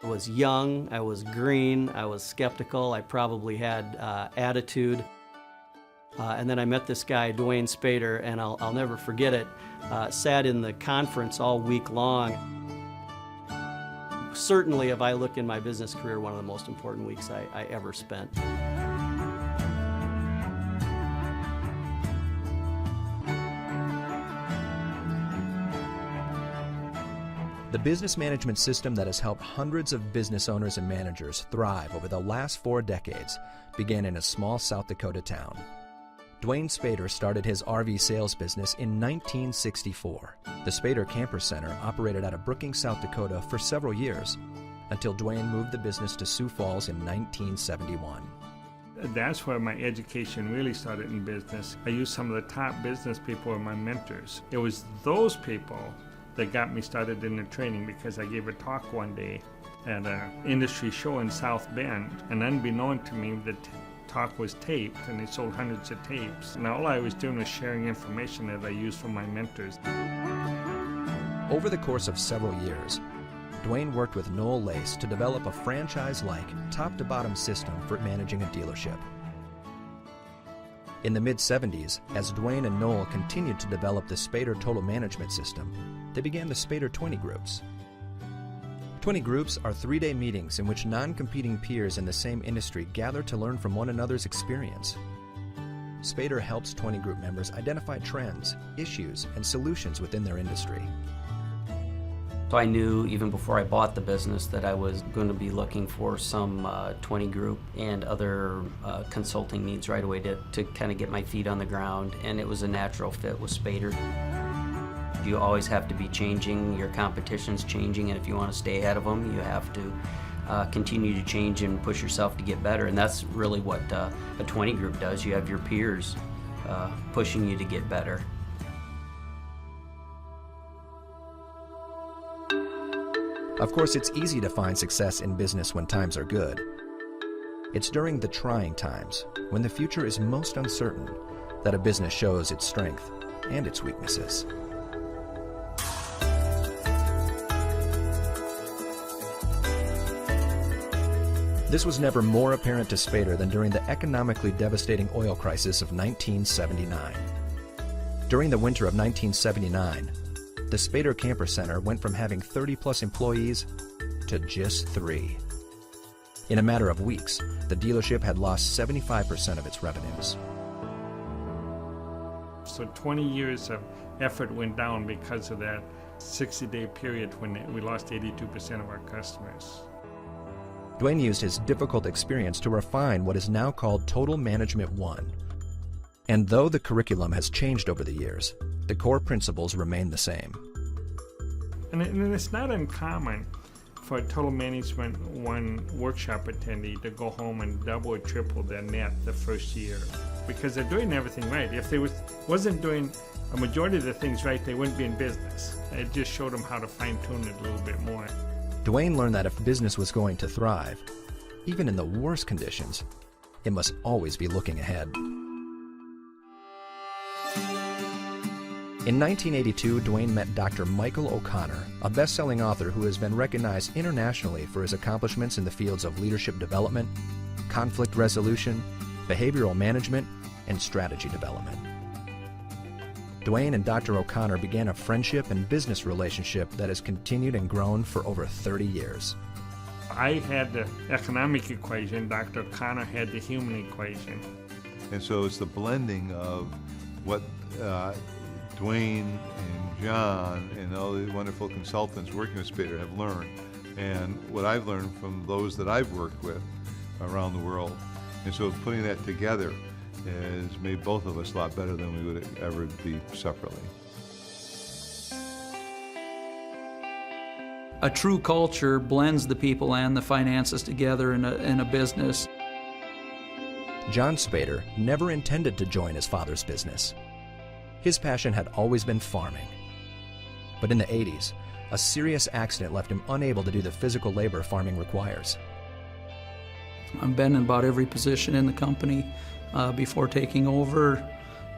I was young, I was green, I was skeptical, I probably had attitude. And then I met this guy, Dwayne Spader, and I'll never forget it. Sat in the conference all week long. Certainly, if I look in my business career, one of the most important weeks I ever spent. The business management system that has helped hundreds of business owners and managers thrive over the last 4 decades began in a small South Dakota town. Dwayne Spader started his RV sales business in 1964. The Spader Camper Center operated out of Brookings, South Dakota for several years until Dwayne moved the business to Sioux Falls in 1971. That's where my education really started in business. I used some of the top business people as my mentors. It was those people that got me started in the training, because I gave a talk one day at an industry show in South Bend, and unbeknown to me, the talk was taped, and they sold hundreds of tapes. And all I was doing was sharing information that I used from my mentors. Over the course of several years, Dwayne worked with Noel Lace to develop a franchise-like, top-to-bottom system for managing a dealership. In the mid-70s, as Dwayne and Noel continued to develop the Spader Total Management System, they began the Spader 20 Groups. 20 Groups are 3-day meetings in which non-competing peers in the same industry gather to learn from one another's experience. Spader helps 20 Group members identify trends, issues, and solutions within their industry. So I knew even before I bought the business that I was going to be looking for some 20 Group and other consulting needs right away to kind of get my feet on the ground, and it was a natural fit with Spader. You always have to be changing, your competition's changing, and if you want to stay ahead of them, you have to continue to change and push yourself to get better, and that's really what a 20 Group does. You have your peers pushing you to get better. Of course, it's easy to find success in business when times are good. It's during the trying times, when the future is most uncertain, that a business shows its strength and its weaknesses. This was never more apparent to Spader than during the economically devastating oil crisis of 1979. During the winter of 1979, the Spader Camper Center went from having 30-plus employees to just 3. In a matter of weeks, the dealership had lost 75% of its revenues. So 20 years of effort went down because of that 60-day period when we lost 82% of our customers. Dwayne used his difficult experience to refine what is now called Total Management 1. And though the curriculum has changed over the years, the core principles remain the same. And it's not uncommon for a Total Management 1 workshop attendee to go home and double or triple their net the first year, because they're doing everything right. If they wasn't doing a majority of the things right, they wouldn't be in business. It just showed them how to fine-tune it a little bit more. Dwayne learned that if business was going to thrive, even in the worst conditions, it must always be looking ahead. In 1982, Dwayne met Dr. Michael O'Connor, a best-selling author who has been recognized internationally for his accomplishments in the fields of leadership development, conflict resolution, behavioral management, and strategy development. Dwayne and Dr. O'Connor began a friendship and business relationship that has continued and grown for over 30 years. I had the economic equation, Dr. O'Connor had the human equation. And so it's the blending of what Dwayne and John and all the wonderful consultants working with Spader have learned, and what I've learned from those that I've worked with around the world. And so putting that together has made both of us a lot better than we would ever be separately. A true culture blends the people and the finances together in a business. John Spader never intended to join his father's business. His passion had always been farming. But in the 80s, a serious accident left him unable to do the physical labor farming requires. I've been in about every position in the company before taking over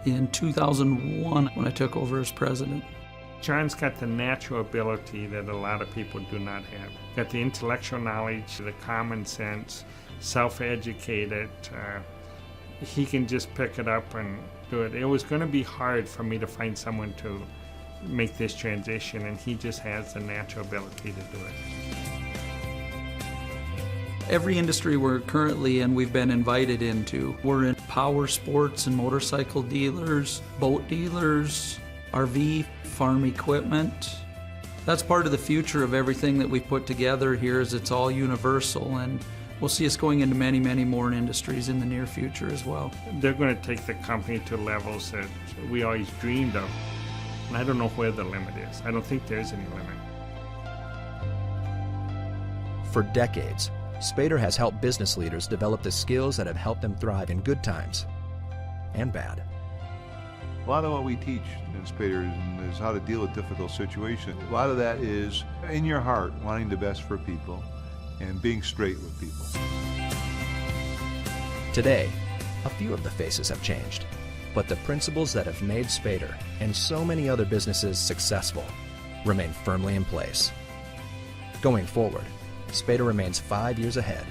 in 2001 when I took over as president. John's got the natural ability that a lot of people do not have. Got the intellectual knowledge, the common sense, self-educated. He can just pick it up and do it. It was going to be hard for me to find someone to make this transition, and he just has the natural ability to do it. Every industry we're currently in, we've been invited into. We're in power sports and motorcycle dealers, boat dealers, RV, farm equipment. That's part of the future of everything that we've put together here, is it's all universal, and we'll see us going into many, many more industries in the near future as well. They're going to take the company to levels that we always dreamed of. And I don't know where the limit is. I don't think there's any limit. For decades, Spader has helped business leaders develop the skills that have helped them thrive in good times and bad. A lot of what we teach in Spader is how to deal with difficult situations. A lot of that is in your heart, wanting the best for people and being straight with people. Today, a few of the faces have changed, but the principles that have made Spader and so many other businesses successful remain firmly in place. Going forward, Spader remains 5 years ahead,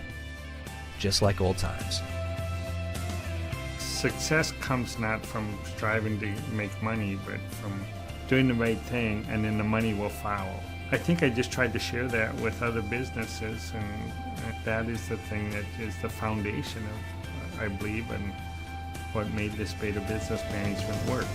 just like old times. Success comes not from striving to make money, but from doing the right thing, and then the money will follow. I think I just tried to share that with other businesses, and that is the thing that is the foundation of, I believe, and what made the Spader Business Management work.